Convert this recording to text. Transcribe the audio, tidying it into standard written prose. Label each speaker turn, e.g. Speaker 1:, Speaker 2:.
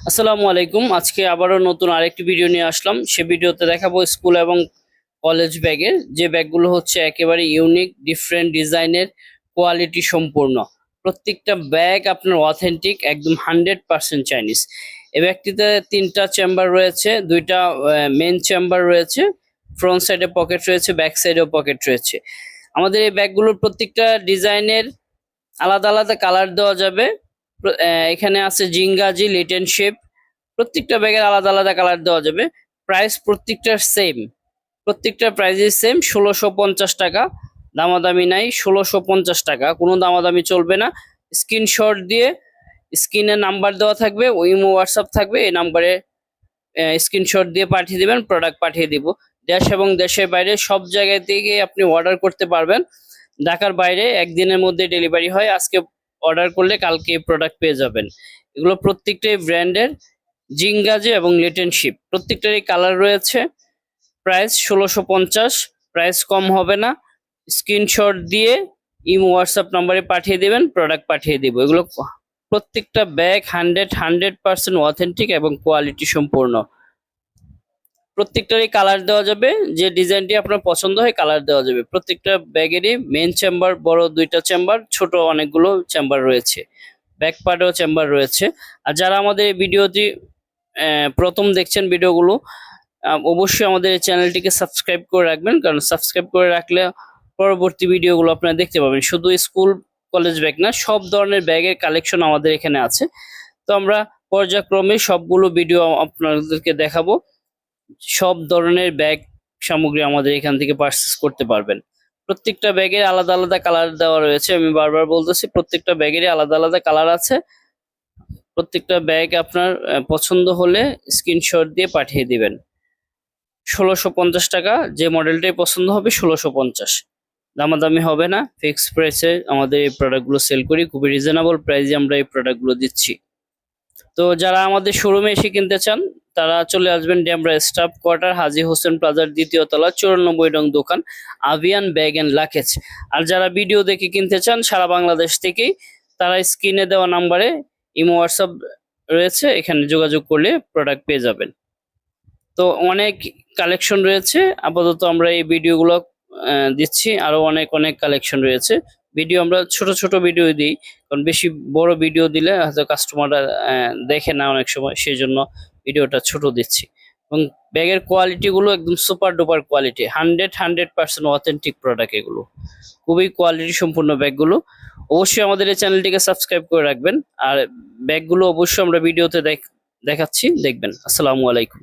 Speaker 1: আসসালামু আলাইকুম। আজকে আবারও নতুন আরেকটি ভিডিও নিয়ে আসলাম। সে ভিডিওতে দেখাবো স্কুল এবং কলেজ ব্যাগের যে ব্যাগগুলো হচ্ছে একেবারে ইউনিক, ডিফারেন্ট ডিজাইনের, কোয়ালিটি সম্পূর্ণ। প্রত্যেকটা ব্যাগ আপনার অথেন্টিক, একদম 100% চাইনিজ। এই ব্যাগটিতে 3টা চেম্বার রয়েছে, 2টা মেন চেম্বার রয়েছে, ফ্রন্ট সাইডে পকেট রয়েছে, ব্যাক সাইডেও পকেট রয়েছে। আমাদের এই ব্যাগগুলোর প্রত্যেকটা ডিজাইনের আলাদা আলাদা কালার দেওয়া যাবে। এখানে আছে জিঙ্গাজি, লিটন শেপ, প্রত্যেকটা ব্যাগের আলাদা আলাদা কালার দেওয়া যাবে। প্রাইস প্রত্যেকটার সেম, প্রত্যেকটা প্রাইসই সেম ১৬৫০ টাকা। দামাদামি নাই, ১৬৫০ টাকা, কোনো দামাদামি চলবে না। স্ক্রিনশট দিয়ে স্ক্রিনে নাম্বার দেওয়া থাকবে, ইমো হোয়াটসঅ্যাপ থাকবে, এই নাম্বারে স্ক্রিনশট দিয়ে পাঠিয়ে দিবেন, প্রোডাক্ট পাঠিয়ে দিব। দেশ এবং দেশের বাইরে সব জায়গা থেকে আপনি অর্ডার করতে পারবেন। ঢাকার বাইরে একদিনের মধ্যে ডেলিভারি হয়, আজকে অর্ডার করলে কালকে প্রোডাক্ট পেয়ে যাবেন। এগুলো প্রত্যেকটাই ব্র্যান্ডের, জিঙ্গাজি এবং লিটন শিপ, প্রত্যেকটারই কালার রয়েছে। প্রাইস ১৬৫০, প্রাইস কম হবে না। স্ক্রিনশট দিয়ে ইমো হোয়াটসঅ্যাপ নাম্বারে পাঠিয়ে দিবেন, প্রোডাক্ট পাঠিয়ে দিব। এগুলো প্রত্যেকটা ব্যাগ 100% অথেন্টিক এবং কোয়ালিটি সম্পূর্ণ। প্রত্যেকটারই কালার দেওয়া যাবে, যে ডিজাইনটি আপনার পছন্দ হয় কালার দেওয়া যাবে। প্রত্যেকটা ব্যাগেরই মেন চেম্বার বড় 2টা চেম্বার, ছোট অনেকগুলো চেম্বার রয়েছে, ব্যাক পার্টেও চেম্বার রয়েছে। আর যারা আমাদের এই ভিডিওটি প্রথম দেখছেন ভিডিওগুলো, অবশ্যই আমাদের এই চ্যানেলটিকে সাবস্ক্রাইব করে রাখবেন, কারণ সাবস্ক্রাইব করে রাখলে পরবর্তী ভিডিওগুলো আপনারা দেখতে পাবেন। শুধু স্কুল কলেজ ব্যাগ না, সব ধরনের ব্যাগের কালেকশন আমাদের এখানে আছে। তো আমরা পর্যায়ক্রমে সবগুলো ভিডিও আপনাদেরকে দেখাবো। সব ধরনের ব্যাগ সামগ্রী আমাদের এখান থেকে পারচেস করতে পারবেন। প্রত্যেকটা ব্যাগের আলাদা আলাদা কালার দেওয়া রয়েছে, আমি বারবার বলতেছি প্রত্যেকটা ব্যাগেরই আলাদা আলাদা কালার আছে। প্রত্যেকটা ব্যাগ আপনার পছন্দ হলে স্ক্রিনশট দিয়ে পাঠিয়ে দিবেন। ১৬৫০ টাকা, যে মডেলটাই পছন্দ হবে ১৬৫০। দামাদামি হবে না, ফিক্স প্রাইসে আমাদের এই প্রোডাক্টগুলো সেল করি, খুবই রিজনেবল প্রাইসে আমরা এই প্রোডাক্টগুলো দিচ্ছি। তো যারা আমাদের শোরুমে এসে কিনতে চান তারা চলে আসবেন ডেমরা স্টাফ কোয়ার্টার, হাজী হোসেন প্লাজার ২য় তলা, ৯৪ নং দোকান, আভিয়ান ব্যাগ এন্ড লাকেজ। আর যারা ভিডিও দেখে কিনতে চান সারা বাংলাদেশ থেকেই, তারা স্ক্রিনে দেওয়া নাম্বারে ইমো হোয়াটসঅ্যাপ রয়েছে, এখানে যোগাযোগ করলে প্রোডাক্ট পেয়ে যাবেন। তো অনেক কালেকশন রয়েছে, আপাতত আমরা এই ভিডিওগুলো দিচ্ছি, আরো অনেক অনেক কালেকশন রয়েছে। ভিডিও আমরা ছোট ছোট ভিডিও দিই, কারণ বেশি বড় ভিডিও দিলে হয়তো কাস্টমাররা দেখে না অনেক সময়, সেই জন্য ভিডিওটা ছোট দিচ্ছি। এবং ব্যাগের কোয়ালিটি গুলো একদম super duper quality, 100% authentic product এগুলো, খুবই কোয়ালিটি সম্পূর্ণ ব্যাগগুলো। অবশ্যই আমাদের এই চ্যানেলটিকে সাবস্ক্রাইব করে রাখবেন, আর ব্যাগগুলো অবশ্যই আমরা ভিডিওতে দেখাচ্ছি, দেখবেন। আসসালামু আলাইকুম।